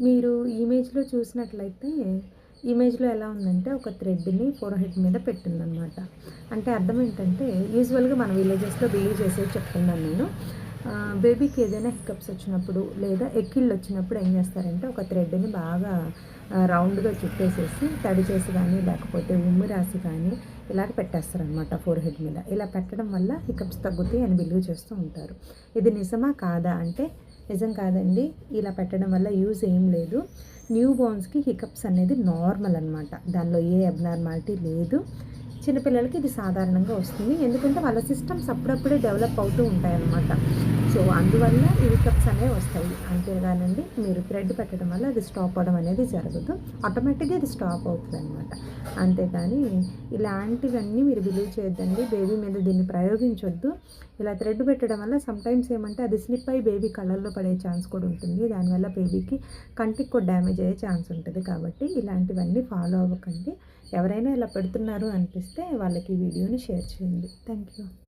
మీరు ఇమేజ్‌లో చూసినట్లయితే, ఇమేజ్‌లో ఎలా ఉందంటే ఒక థ్రెడ్‌ని ఫోర్‌హెడ్ మీద పెట్టిందనమాట. అంటే అర్థం ఏంటంటే, యూజువల్‌గా మన విలేజెస్‌లో బిలీవ్ చేసేది చెప్తున్నాను నేను. బేబీకి ఏదైనా హికప్స్ వచ్చినప్పుడు లేదా ఎక్కిళ్ళొచ్చినప్పుడు ఏం చేస్తారంటే, ఒక థ్రెడ్‌ని బాగా రౌండ్‌గా చుట్టేసేసి తడి చేసి గానీ, లేకపోతే ఉమ్మి రాసి కానీ ఇలాగ పెట్టేస్తారనమాట ఫోర్‌హెడ్ మీద. ఇలా పెట్టడం వల్ల హికప్స్ తగ్గుతాయి అని బిలీవ్ చేస్తూ ఉంటారు. ఇది నిజమా? కాదా? అంటే నిజం కాదండి. ఇలా పెట్టడం వల్ల యూజ్ ఏం లేదు. న్యూ బోర్న్స్‌కి హికప్స్ అనేది నార్మల్ అనమాట. దానిలో ఏ అబ్నార్మాలిటీ లేదు. చిన్నపిల్లలకి ఇది సాధారణంగా వస్తుంది. ఎందుకంటే వాళ్ళ సిస్టమ్స్ అప్పుడప్పుడే డెవలప్ అవుతూ ఉంటాయన్నమాట. సో, అందువల్ల ఈ హికప్స్ అనేవి వస్తాయి. అంతేగానండి మీరు థ్రెడ్ పెట్టడం వల్ల అది స్టాప్ అవ్వడం అనేది జరగదు. ఆటోమేటిక్‌గా అది స్టాప్ అవుతదనమాట. అంతేగాని ఇలాంటివన్నీ మీరు బిలీవ్ చేయొద్దండి. బేబీ మీద దీన్ని ప్రయోగించొద్దు. ఇలా థ్రెడ్ పెట్టడం వల్ల సమ్‌టైమ్స్ ఏమంటే అది స్లిప్ అయ్యి బేబీ కళ్ళల్లో పడే ఛాన్స్ కూడా ఉంటుంది. దానివల్ల బేబీకి కంటికి కూడా డ్యామేజ్ అయ్యే ఛాన్స్ ఉంటది. కాబట్టి ఇలాంటివన్నీ ఫాలో అవ్వకండి. ఎవరైనా ఇలా పెడుతున్నారు అనిపిస్తే వాళ్ళకి ఈ వీడియోని షేర్ చేయండి. Thank you.